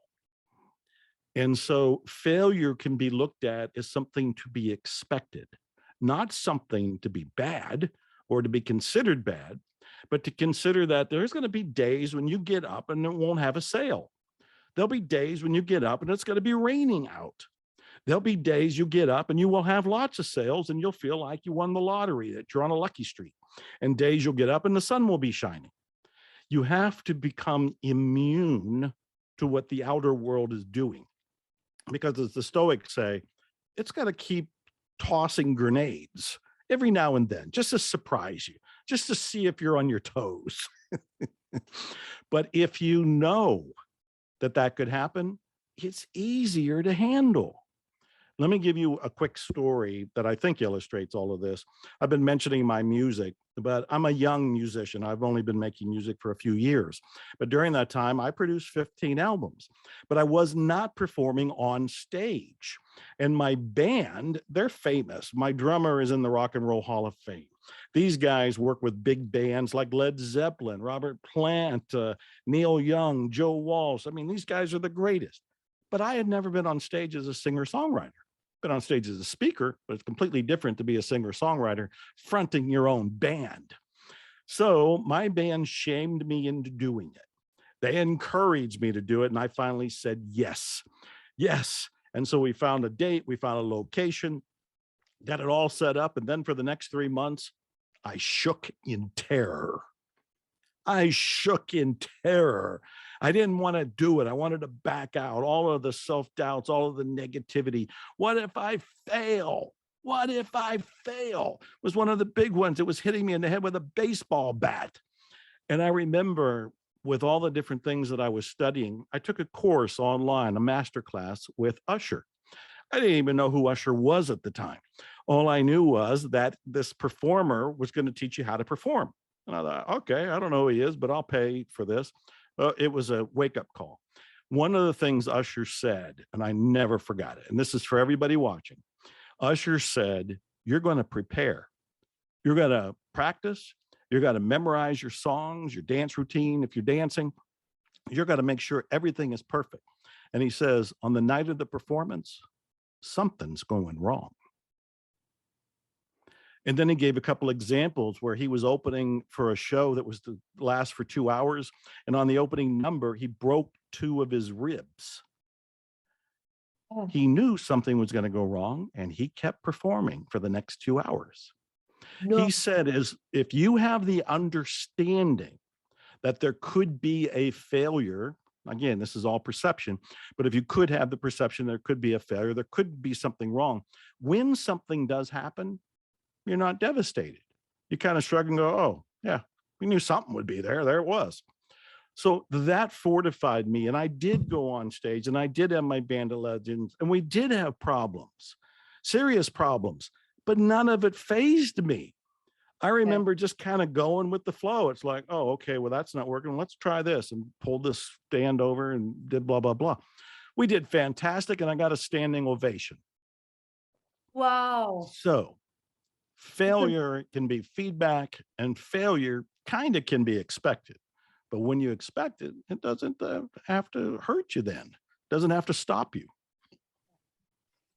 And so failure can be looked at as something to be expected, not something to be bad or to be considered bad, but to consider that there's going to be days when you get up and it won't have a sale. There'll be days when you get up and it's going to be raining out. There'll be days you get up and you will have lots of sales and you'll feel like you won the lottery, that you're on a lucky streak. And days you'll get up and the sun will be shining. You have to become immune to what the outer world is doing. Because as the Stoics say, it's got to keep tossing grenades every now and then, just to surprise you, just to see if you're on your toes. But if you know that that could happen, it's easier to handle. Let me give you a quick story that I think illustrates all of this. I've been mentioning my music, but I'm a young musician. I've only been making music for a few years. But during that time, I produced 15 albums, but I was not performing on stage. And my band, they're famous. My drummer is in the Rock and Roll Hall of Fame. These guys work with big bands like Led Zeppelin, Robert Plant, Neil Young, Joe Walsh. I mean, these guys are the greatest. But I had never been on stage as a singer-songwriter. Been on stage as a speaker, but it's completely different to be a singer-songwriter fronting your own band. So my band shamed me into doing it. They encouraged me to do it, and I finally said yes. And so we found a date, we found a location, got it all set up, and then for the next 3 months, I shook in terror. I didn't want to do it. I wanted to back out. All of the self-doubts, all of the negativity. What if I fail? What if I fail? Was one of the big ones. It was hitting me in the head with a baseball bat. And I remember with all the different things that I was studying, I took a course online, a master class with Usher. I didn't even know who Usher was at the time. All I knew was that this performer was going to teach you how to perform. And I thought, okay, I don't know who he is, but I'll pay for this. It was a wake-up call. One of the things Usher said, and I never forgot it, and this is for everybody watching. Usher said, you're going to prepare. You're going to practice. You're going to memorize your songs, your dance routine. If you're dancing, you're going to make sure everything is perfect. And he says, on the night of the performance, something's going wrong. And then he gave a couple examples where he was opening for a show that was to last for 2 hours. And on the opening number, he broke 2 of his ribs. Oh. He knew something was going to go wrong, and he kept performing for the next 2 hours. No. He said, if you have the understanding that there could be a failure, again, this is all perception, but if you could have the perception there could be a failure, there could be something wrong. When something does happen, you're not devastated. You kind of shrug and go, oh, yeah, we knew something would be there. There it was. So that fortified me. And I did go on stage and I did have my band of legends and we did have problems, serious problems, but none of it fazed me. I remember just kind of going with the flow. It's like, oh, okay, well, that's not working. Let's try this, and pulled this stand over and did blah, blah, blah. We did fantastic. And I got a standing ovation. Wow. So failure can be feedback, and failure kind of can be expected. But when you expect it, it doesn't have to hurt you then. It doesn't have to stop you.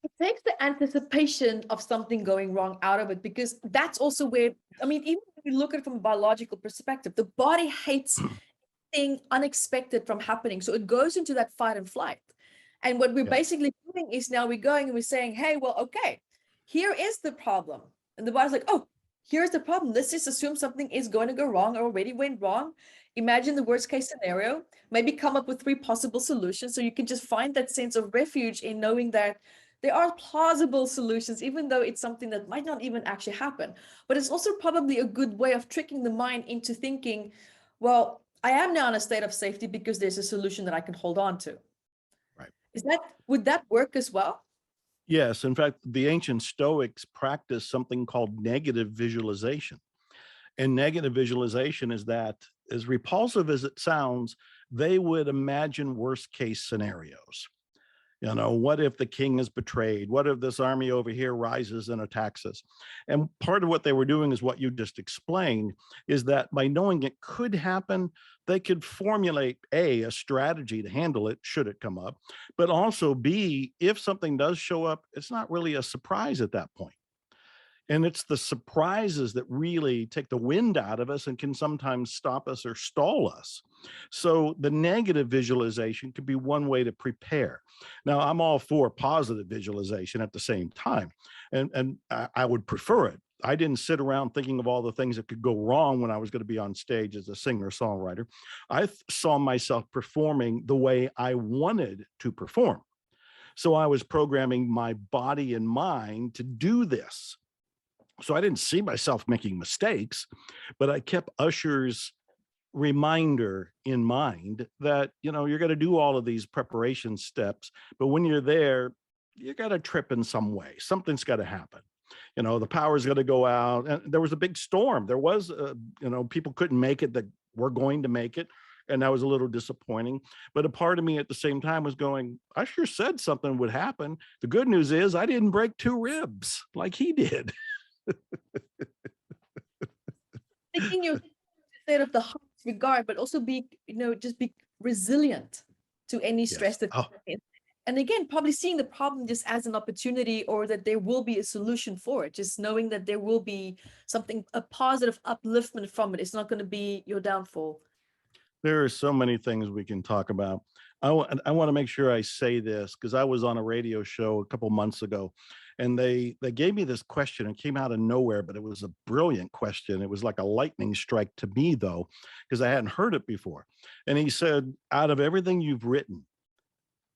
It takes the anticipation of something going wrong out of it, because that's also where, I mean, even when you look at it from a biological perspective, the body hates anything unexpected from happening. So it goes into that fight and flight. And what we're basically doing is now we're going and we're saying, hey, well, okay, here is the problem. And the body's like, oh, here's the problem. Let's just assume something is going to go wrong or already went wrong. Imagine the worst case scenario, maybe come up with 3 possible solutions. So you can just find that sense of refuge in knowing that there are plausible solutions, even though it's something that might not even actually happen. But it's also probably a good way of tricking the mind into thinking, well, I am now in a state of safety because there's a solution that I can hold on to. Right. Would that work as well? Yes. In fact, the ancient Stoics practiced something called negative visualization. And negative visualization is that, as repulsive as it sounds, they would imagine worst case scenarios. You know, what if the king is betrayed? What if this army over here rises and attacks us? And part of what they were doing is what you just explained, is that by knowing it could happen, they could formulate a strategy to handle it should it come up, but also B, if something does show up, it's not really a surprise at that point. And it's the surprises that really take the wind out of us and can sometimes stop us or stall us. So the negative visualization could be one way to prepare. Now, I'm all for positive visualization at the same time, and I would prefer it. I didn't sit around thinking of all the things that could go wrong when I was going to be on stage as a singer-songwriter. I saw myself performing the way I wanted to perform. So I was programming my body and mind to do this. So I didn't see myself making mistakes, but I kept Usher's reminder in mind that, you know, you're going to do all of these preparation steps, but when you're there, you got to trip in some way. Something's got to happen. You know, the power's going to go out. And there was a big storm. There was, you know, people couldn't make it that we're going to make it. And that was a little disappointing. But a part of me at the same time was going, Usher said something would happen. The good news is I didn't break 2 ribs like he did. Taking your state of the highest regard, but also be, you know, just be resilient to any stress Yes. that and again, probably seeing the problem just as an opportunity, or that there will be a solution for it, just knowing that there will be something, a positive upliftment from it. It's not going to be your downfall. There are so many things we can talk about. I want to make sure I say this because I was on a radio show a couple months ago, and they gave me this question. It came out of nowhere, but it was a brilliant question. It was like a lightning strike to me, though, because I hadn't heard it before. And he said, out of everything you've written,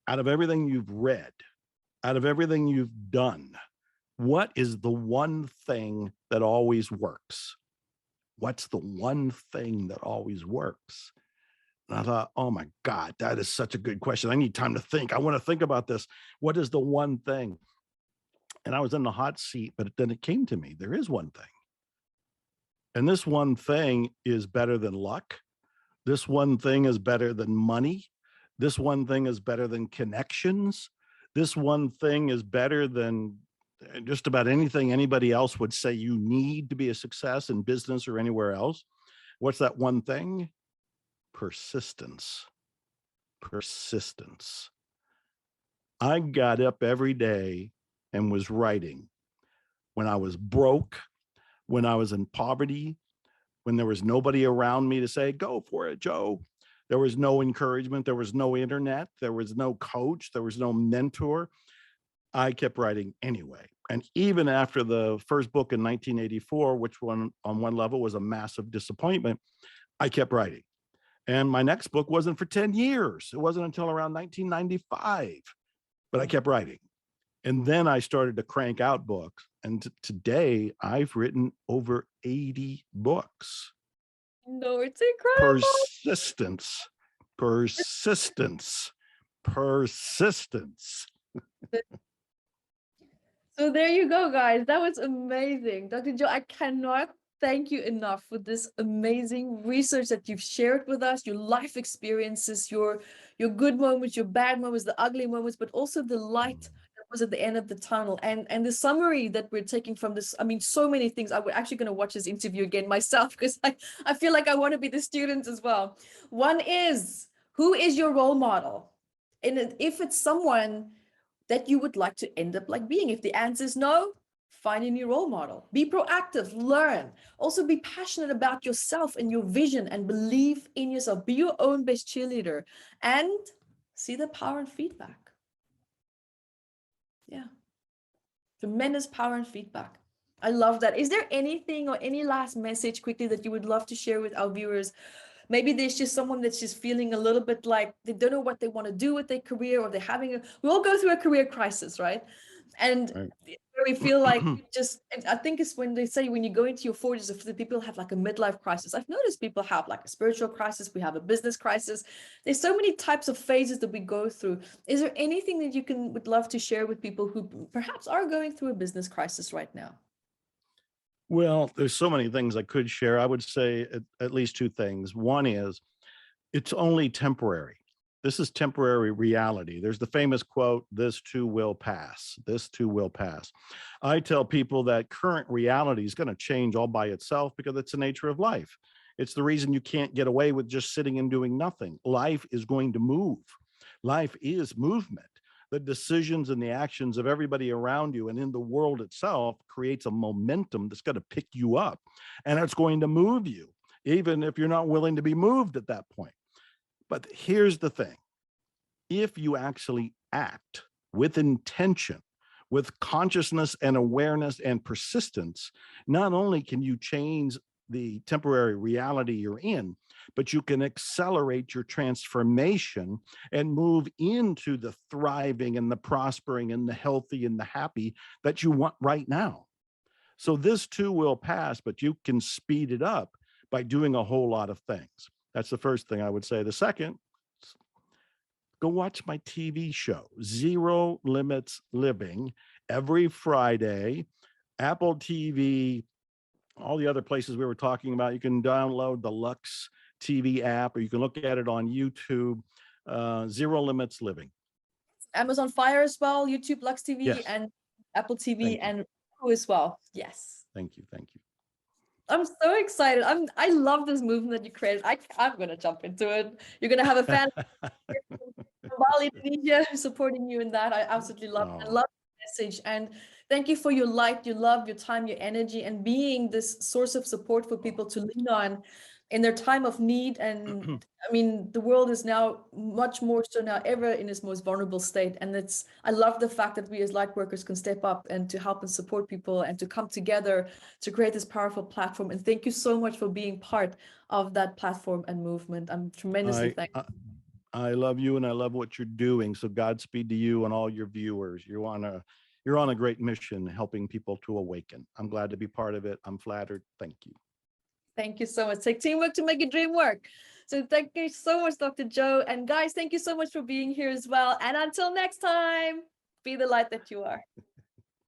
out of everything you've read, out of everything you've done, what is the one thing that always works? What's the one thing that always works? And I thought, oh my God, that is such a good question. I need time to think. I want to think about this. What is the one thing? And I was in the hot seat, but then it came to me. There is one thing. And this one thing is better than luck. This one thing is better than money. This one thing is better than connections. This one thing is better than just about anything anybody else would say you need to be a success in business or anywhere else. What's that one thing? Persistence. Persistence. I got up every day and was writing when I was broke, when I was in poverty, when there was nobody around me to say, go for it, Joe. There was no encouragement. There was no internet. There was no coach. There was no mentor. I kept writing anyway. And even after the first book in 1984, which on one level was a massive disappointment, I kept writing. And my next book wasn't for 10 years. It wasn't until around 1995, but I kept writing. And then I started to crank out books. And today I've written over 80 books. No, it's incredible. Persistence, persistence, persistence. So there you go, guys. That was amazing. Dr. Joe, I cannot thank you enough for this amazing research that you've shared with us, your life experiences, your good moments, your bad moments, the ugly moments, but also the light that was at the end of the tunnel. And the summary that we're taking from this, I mean, so many things. I was actually going to watch this interview again myself because I feel like I want to be the student as well. One is, who is your role model? And if it's someone that you would like to end up like being, if the answer is no, find a new role model. Be proactive, learn. Also be passionate about yourself and your vision and believe in yourself. Be your own best cheerleader and see the power and feedback. Yeah. Tremendous power and feedback. I love that. Is there anything or any last message quickly that you would love to share with our viewers? Maybe there's just someone that's just feeling a little bit like they don't know what they want to do with their career, or they're having we all go through a career crisis, right? And Right. where we feel like and I think it's when they say when you go into your 40s, if the people have like a midlife crisis. I've noticed people have like a spiritual crisis, we have a business crisis. There's so many types of phases that we go through. Is there anything that you would love to share with people who perhaps are going through a business crisis right now? Well, there's so many things I could share. I would say at least two things. One is it's only temporary. This is temporary reality. There's the famous quote, this too will pass. This too will pass. I tell people that current reality is going to change all by itself because it's the nature of life. It's the reason you can't get away with just sitting and doing nothing. Life is going to move. Life is movement. The decisions and the actions of everybody around you and in the world itself creates a momentum that's going to pick you up, and it's going to move you, even if you're not willing to be moved at that point. But here's the thing. If you actually act with intention, with consciousness and awareness and persistence, not only can you change the temporary reality you're in, but you can accelerate your transformation and move into the thriving and the prospering and the healthy and the happy that you want right now. So this too will pass, but you can speed it up by doing a whole lot of things. That's the first thing I would say. The second, go watch my TV show, Zero Limits Living, every Friday, Apple TV, all the other places we were talking about. You can download the Lux TV app, or you can look at it on YouTube. Zero Limits Living. Amazon Fire as well, YouTube, Lux TV, Yes. and Apple TV, Thank you. and Roku as well. Yes. Thank you. Thank you. I'm so excited. I love this movement that you created. I'm gonna jump into it. You're gonna have a fan from Bali, Indonesia, supporting you in that. I absolutely love it. I Oh, love the message. And thank you for your light, your love, your time, your energy, and being this source of support for people to lean on in their time of need. And I mean, the world is now much more so now ever in its most vulnerable state. And I love the fact that we as light workers can step up and to help and support people and to come together to create this powerful platform. And thank you so much for being part of that platform and movement. I'm tremendously thankful. I love you and I love what you're doing. So Godspeed to you and all your viewers. You're on a great mission, helping people to awaken. I'm glad to be part of it. I'm flattered. Thank you. Thank you so much. Take teamwork to make your dream work. So thank you so much, Dr. Joe. And guys, thank you so much for being here as well. And until next time, be the light that you are.